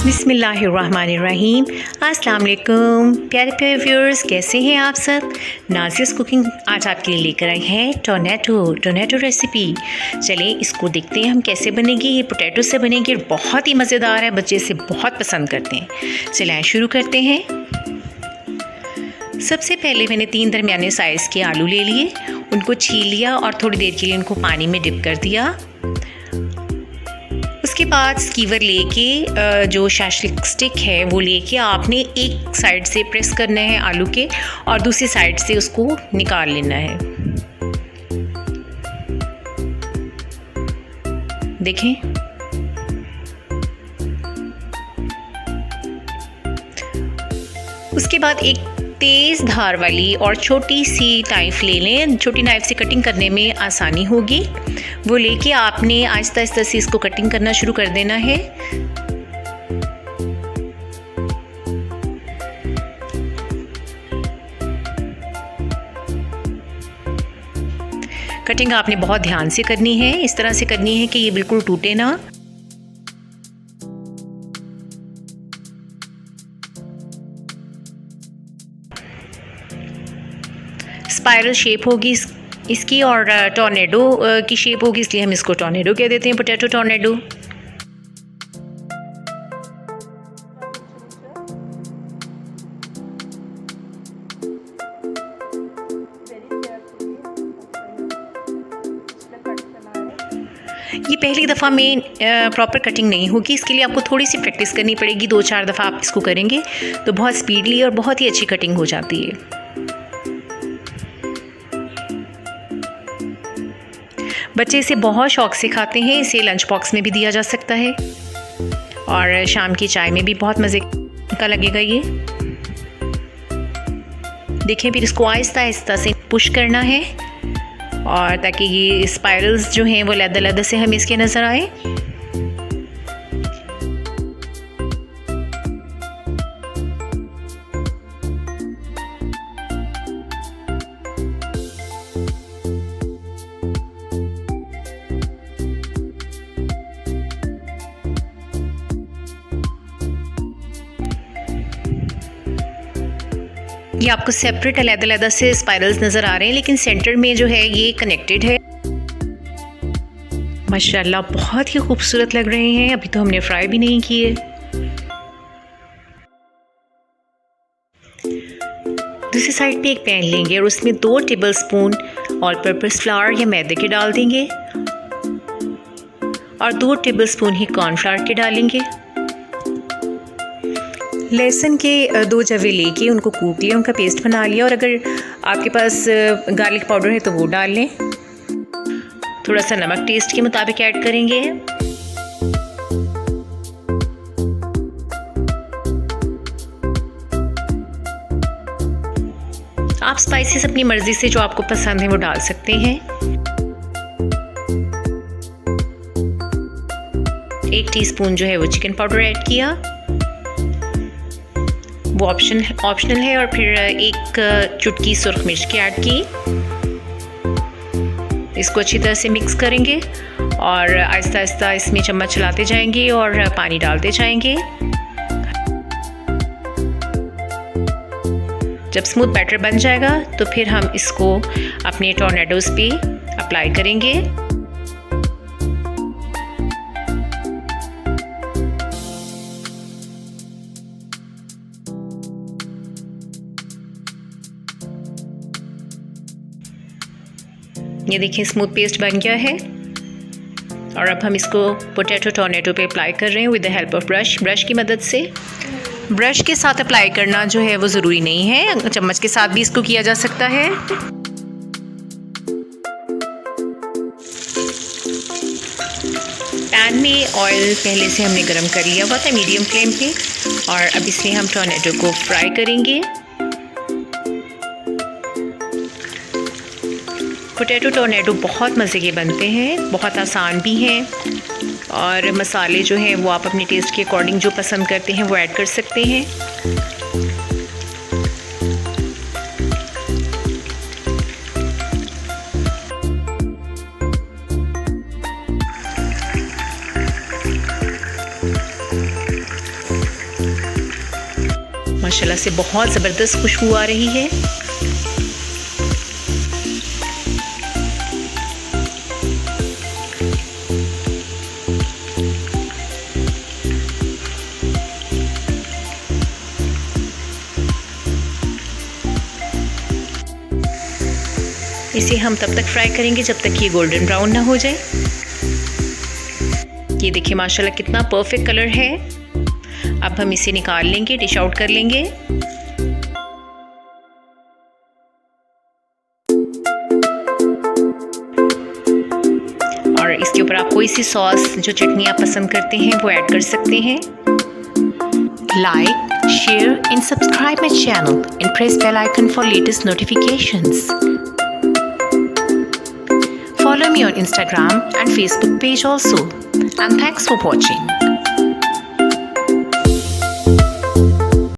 बिस्मिल्लाहिर्रहमानिर्रहीम। अस्सलाम वालेकुम प्यारे प्यारे व्यूअर्स, कैसे हैं आप सब। नाज़िस कुकिंग आज आपके लिए लेकर आई हैं टोमेटो रेसिपी। चलें इसको देखते हैं हम कैसे बनेगी। ये पोटैटो से बनेगी और बहुत ही मज़ेदार है, बच्चे इसे बहुत पसंद करते हैं। चलें शुरू करते हैं। सबसे पहले मैंने 3 दरमियाने साइज़ के आलू ले लिए, उनको छील लिया और थोड़ी देर के लिए उनको पानी में डिप कर दिया। उसके बाद स्कीवर लेके जो शाशलिक स्टिक है वो लेके आपने एक साइड से प्रेस करना है आलू के और दूसरी साइड से उसको निकाल लेना है। देखें, उसके बाद एक तेज़ धार वाली और छोटी सी नाइफ़ ले लें। छोटी नाइफ़ से कटिंग करने में आसानी होगी। वो लेके आपने आहिस्ता आहिस्ता से इसको कटिंग करना शुरू कर देना है। कटिंग आपने बहुत ध्यान से करनी है, इस तरह से करनी है कि ये बिल्कुल टूटे ना। स्पाइरल शेप होगी इसकी और टॉर्नेडो की शेप होगी, इसलिए हम इसको टॉर्नेडो कह देते हैं, पोटैटो टॉर्नेडो। ये पहली दफ़ा में प्रॉपर कटिंग नहीं होगी, इसके लिए आपको थोड़ी सी प्रैक्टिस करनी पड़ेगी। 2-4 दफ़ा आप इसको करेंगे तो बहुत स्पीडली और बहुत ही अच्छी कटिंग हो जाती है। बच्चे इसे बहुत शौक़ से खाते हैं, इसे लंच बॉक्स में भी दिया जा सकता है और शाम की चाय में भी बहुत मज़े का लगेगा ये। देखें, फिर इसको आहिस्ता आहिस्ता से पुश करना है और ताकि ये स्पाइरल्स जो हैं वो लैदा से हमें इसके नज़र आए। ये आपको सेपरेट अलग-अलग से स्पाइरल्स नज़र आ रहे हैं, लेकिन सेंटर में जो है ये कनेक्टेड है। माशाल्लाह बहुत ही खूबसूरत लग रहे हैं। अभी तो हमने फ्राई भी नहीं किए। दूसरी साइड पे एक पैन लेंगे और उसमें 2 टेबलस्पून ऑल पर्पस फ्लावर या मैदे के डाल देंगे और 2 टेबलस्पून ही कॉर्नफ्लावर के डालेंगे। लहसुन के 2 जवे लेके उनको कूट लिया, उनका पेस्ट बना लिया और अगर आपके पास गार्लिक पाउडर है तो वो डाल लें। थोड़ा सा नमक टेस्ट के मुताबिक ऐड करेंगे। आप स्पाइसेस अपनी मर्ज़ी से जो आपको पसंद है वो डाल सकते हैं। 1 टीस्पून जो है वो चिकन पाउडर ऐड किया, वो ऑप्शनल है। और फिर 1 चुटकी सुर्ख मिर्च की ऐड की। इसको अच्छी तरह से मिक्स करेंगे और आहिस्ता आहिस्ता इसमें चम्मच चलाते जाएंगे और पानी डालते जाएंगे। जब स्मूथ बैटर बन जाएगा तो फिर हम इसको अपने टॉर्नेडोज पे अप्लाई करेंगे। ये देखिए स्मूथ पेस्ट बन गया है और अब हम इसको पोटैटो टॉर्नेडो पे अप्लाई कर रहे हैं with the help of brush की मदद से। ब्रश के साथ अप्लाई करना जो है वो ज़रूरी नहीं है, चम्मच के साथ भी इसको किया जा सकता है। पैन में ऑयल पहले से हमने गरम कर लिया हुआ था मीडियम फ्लेम पे और अब इसमें हम टॉर्नेडो को फ्राई करेंगे। पोटैटो टॉर्नेडो बहुत मज़े के बनते हैं, बहुत आसान भी हैं और मसाले जो हैं वो आप अपने टेस्ट के अकॉर्डिंग जो पसंद करते हैं वो ऐड कर सकते हैं। माशाल्लाह से बहुत ज़बरदस्त खुशबू आ रही है। इसे हम तब तक फ्राई करेंगे जब तक ये गोल्डन ब्राउन ना हो जाए। ये देखिए माशाल्लाह कितना परफेक्ट कलर है। अब हम इसे निकाल लेंगे, डिश आउट कर लेंगे। और इसके ऊपर आप कोई सी सॉस, जो चटनी आप पसंद करते हैं, वो ऐड कर सकते हैं। Like, share and subscribe my channel and press bell icon for latest notifications. Follow me on Instagram and Facebook page also. And thanks for watching.